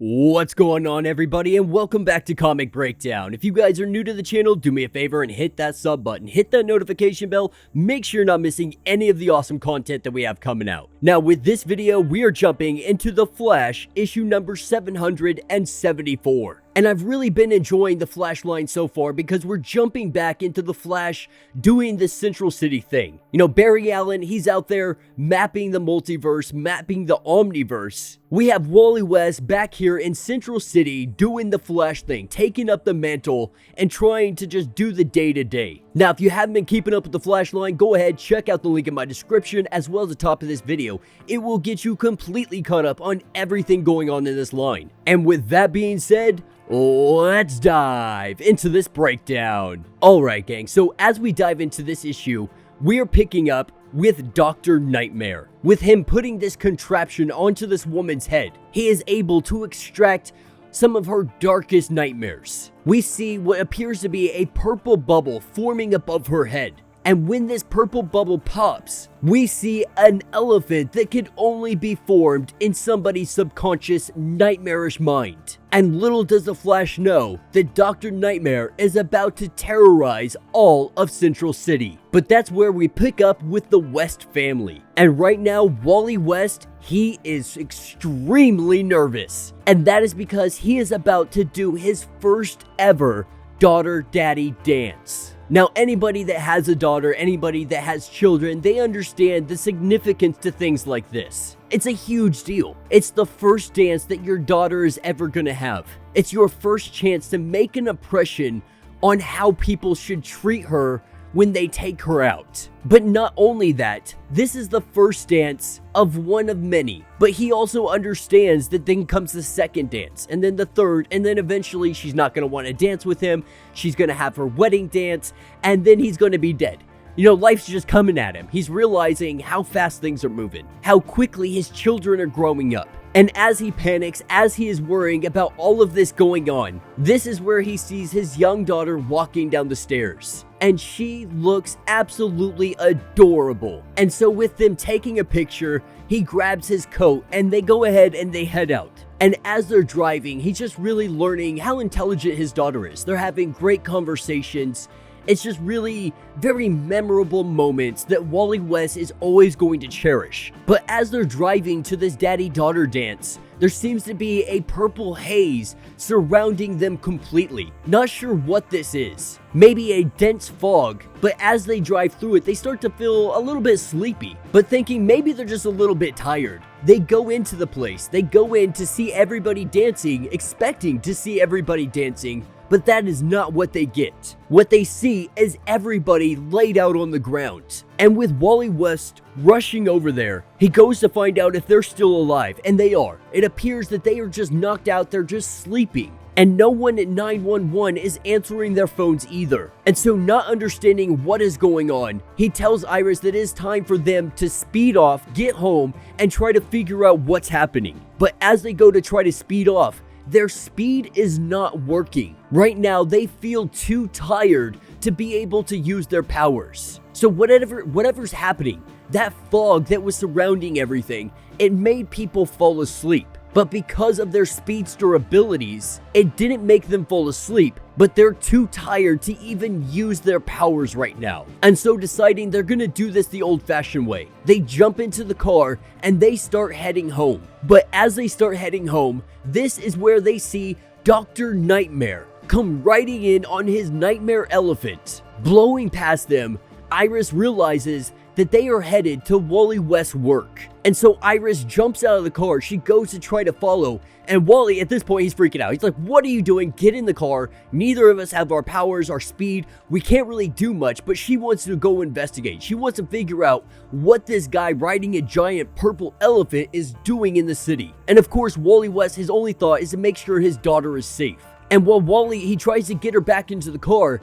What's going on, everybody, and welcome back to Comic Breakdown. If you guys are new to the channel, do me a favor and hit that sub button, hit that notification bell, make sure you're not missing any of the awesome content that we have coming out. Now, with this video, we are jumping into The Flash, issue number 774. And I've really been enjoying the Flash line so far because we're jumping back into the Flash doing this Central City thing. You know, Barry Allen, he's out there mapping the multiverse, mapping the omniverse. We have Wally West back here in Central City doing the Flash thing, taking up the mantle and trying to just do the day-to-day. Now, if you haven't been keeping up with the Flash line, go ahead, check out the link in my description as well as the top of this video. It will get you completely caught up on everything going on in this line. And with that being said, let's dive into this breakdown. Alright gang, so as we dive into this issue, we are picking up with Dr. Nightmare. With him putting this contraption onto this woman's head, he is able to extract some of her darkest nightmares. We see what appears to be a purple bubble forming above her head. And when this purple bubble pops, we see an elephant that could only be formed in somebody's subconscious nightmarish mind. And little does the Flash know that Dr. Nightmare is about to terrorize all of Central City. But that's where we pick up with the West family. And right now, Wally West, he is extremely nervous. And that is because he is about to do his first ever daughter-daddy dance. Now, anybody that has a daughter, anybody that has children, they understand the significance to things like this. It's a huge deal. It's the first dance that your daughter is ever gonna have. It's your first chance to make an impression on how people should treat her when they take her out. But not only that, this is the first dance of one of many. But he also understands that then comes the second dance, and then the third, and then eventually she's not gonna want to dance with him, she's gonna have her wedding dance, and then he's gonna be dead. You know, life's just coming at him. He's realizing how fast things are moving, how quickly his children are growing up. And as he panics, as he is worrying about all of this going on, this is where he sees his young daughter walking down the stairs. And she looks absolutely adorable. And so with them taking a picture, he grabs his coat and they go ahead and they head out. And as they're driving, he's just really learning how intelligent his daughter is. They're having great conversations. It's just really very memorable moments that Wally West is always going to cherish. But as they're driving to this daddy-daughter dance, there seems to be a purple haze surrounding them completely. Not sure what this is. Maybe a dense fog, but as they drive through it, they start to feel a little bit sleepy, but thinking maybe they're just a little bit tired. They go into the place. They go in to see everybody dancing, expecting to see everybody dancing, but that is not what they get. What they see is everybody laid out on the ground. And with Wally West rushing over there, he goes to find out if they're still alive, and they are. It appears that they are just knocked out, they're just sleeping. And no one at 911 is answering their phones either. And so not understanding what is going on, he tells Iris that it is time for them to speed off, get home, and try to figure out what's happening. But as they go to try to speed off, their speed is not working. Right now, they feel too tired to be able to use their powers. So whatever's happening, that fog that was surrounding everything, it made people fall asleep. But because of their speedster abilities, it didn't make them fall asleep, but they're too tired to even use their powers right now. And so deciding they're gonna do this the old-fashioned way, they jump into the car and they start heading home. But as they start heading home, this is where they see Dr. Nightmare come riding in on his nightmare elephant. Blowing past them, Iris realizes that they are headed to Wally West's work. And so Iris jumps out of the car, she goes to try to follow, and Wally at this point he's freaking out. He's like, what are you doing? Get in the car. Neither of us have our powers, our speed. We can't really do much, but she wants to go investigate. She wants to figure out what this guy riding a giant purple elephant is doing in the city. And of course, Wally West, his only thought is to make sure his daughter is safe. And while Wally, he tries to get her back into the car,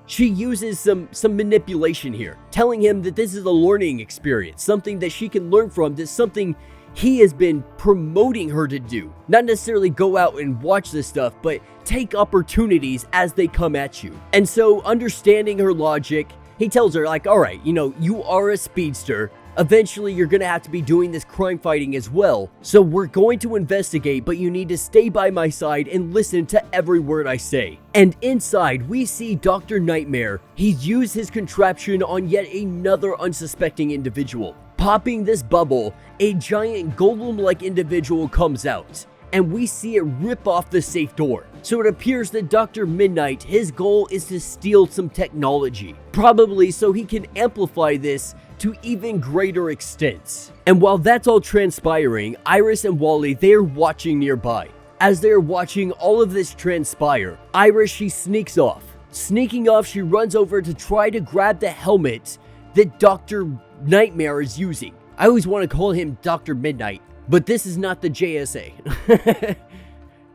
she uses some manipulation here, telling him that this is a learning experience, something that she can learn from, that's something he has been promoting her to do. Not necessarily go out and watch this stuff, but take opportunities as they come at you. And so understanding her logic, he tells her like, all right, you know, you are a speedster. Eventually, you're gonna have to be doing this crime fighting as well, so we're going to investigate, but you need to stay by my side and listen to every word I say. And inside, we see Dr. Nightmare. He's used his contraption on yet another unsuspecting individual. Popping this bubble, a giant golem-like individual comes out, and we see it rip off the safe door. So it appears that Dr. Midnight, his goal is to steal some technology, probably so he can amplify this to even greater extents. And while that's all transpiring, Iris and Wally, they're watching nearby. As they're watching all of this transpire, Iris, she sneaks off. Sneaking off, she runs over to try to grab the helmet that Dr. Nightmare is using. I always want to call him Dr. Midnight, but this is not the JSA.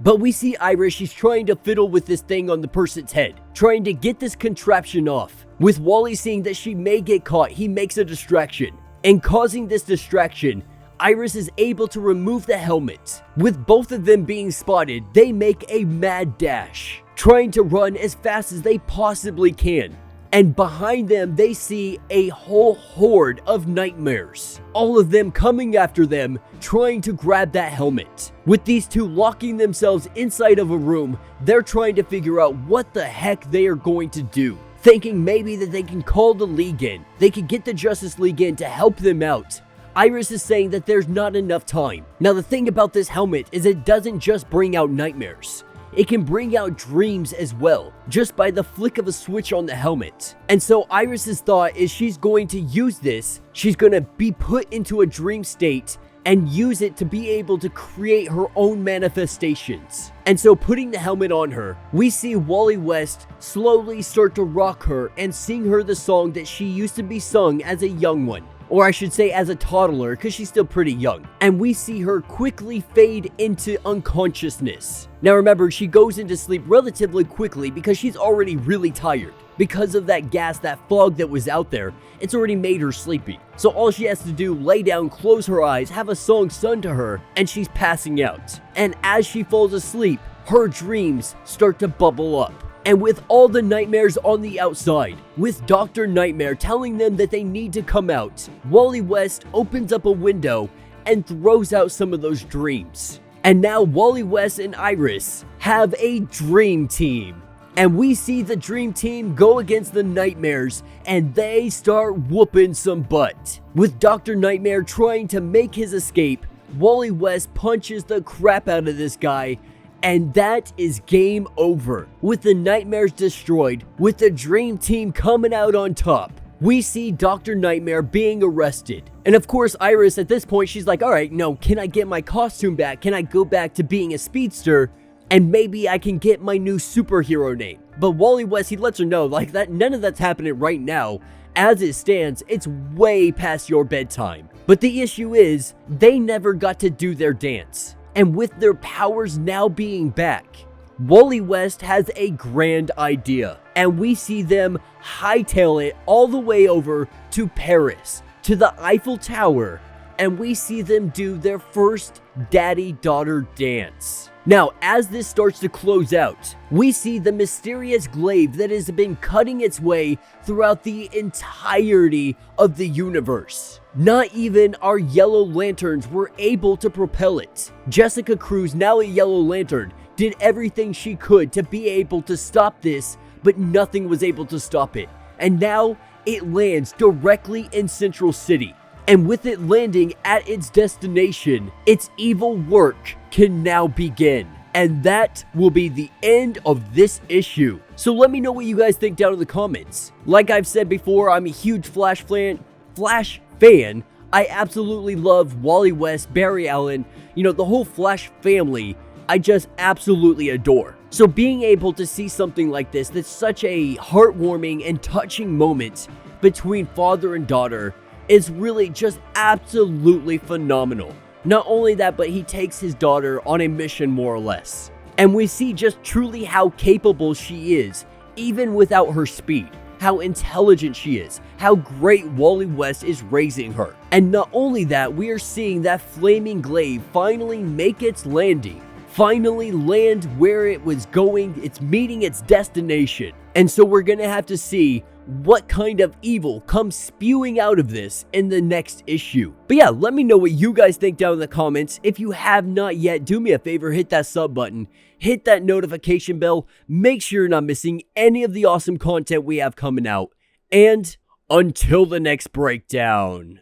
But we see Iris, she's trying to fiddle with this thing on the person's head, trying to get this contraption off. With Wally seeing that she may get caught, he makes a distraction. And causing this distraction, Iris is able to remove the helmet. With both of them being spotted, they make a mad dash, trying to run as fast as they possibly can. And behind them, they see a whole horde of nightmares. All of them coming after them, trying to grab that helmet. With these two locking themselves inside of a room, they're trying to figure out what the heck they are going to do. Thinking maybe that they can call the League in. They can get the Justice League in to help them out. Iris is saying that there's not enough time. Now the thing about this helmet is it doesn't just bring out nightmares. It can bring out dreams as well, just by the flick of a switch on the helmet. And so Iris's thought is she's going to use this, she's going to be put into a dream state and use it to be able to create her own manifestations. And so putting the helmet on her, we see Wally West slowly start to rock her and sing her the song that she used to be sung as a young one. Or I should say as a toddler, because she's still pretty young. And we see her quickly fade into unconsciousness. Now remember, she goes into sleep relatively quickly because she's already really tired. Because of that gas, that fog that was out there, it's already made her sleepy. So all she has to do, lay down, close her eyes, have a song sung to her, and she's passing out. And as she falls asleep, her dreams start to bubble up. And with all the nightmares on the outside, with Dr. Nightmare telling them that they need to come out, Wally West opens up a window and throws out some of those dreams. And now Wally West and Iris have a dream team. And we see the dream team go against the nightmares and they start whooping some butt. With Dr. Nightmare trying to make his escape, Wally West punches the crap out of this guy. And that is game over. With the nightmares destroyed, with the dream team coming out on top, we see Dr. Nightmare being arrested. And of course, Iris at this point, she's like, all right, no, can I get my costume back? Can I go back to being a speedster? And maybe I can get my new superhero name. But Wally West, he lets her know like that none of that's happening right now. As it stands, it's way past your bedtime. But the issue is, they never got to do their dance. And with their powers now being back, Wally West has a grand idea. And we see them hightail it all the way over to Paris, to the Eiffel Tower. And we see them do their first daddy-daughter dance. Now, as this starts to close out, we see the mysterious glaive that has been cutting its way throughout the entirety of the universe. Not even our yellow lanterns were able to propel it. Jessica Cruz, now a Yellow Lantern, did everything she could to be able to stop this, but nothing was able to stop it. And now it lands directly in Central City. And with it landing at its destination, its evil work can now begin. And that will be the end of this issue. So let me know what you guys think down in the comments. Like I've said before, I'm a huge Flash fan. I absolutely love Wally West, Barry Allen, the whole Flash family. I just absolutely adore. So being able to see something like this, that's such a heartwarming and touching moment between father and daughter, is really just absolutely phenomenal. Not only that, but he takes his daughter on a mission more or less. And we see just truly how capable she is, even without her speed. How intelligent she is, how great Wally West is raising her. And not only that, we are seeing that flaming glaive finally make its landing. Finally land where it was going, it's meeting its destination. And so we're gonna have to see what kind of evil comes spewing out of this in the next issue. But yeah, let me know what you guys think down in the comments. If you have not yet, do me a favor, hit that sub button, hit that notification bell, make sure you're not missing any of the awesome content we have coming out. And until the next breakdown.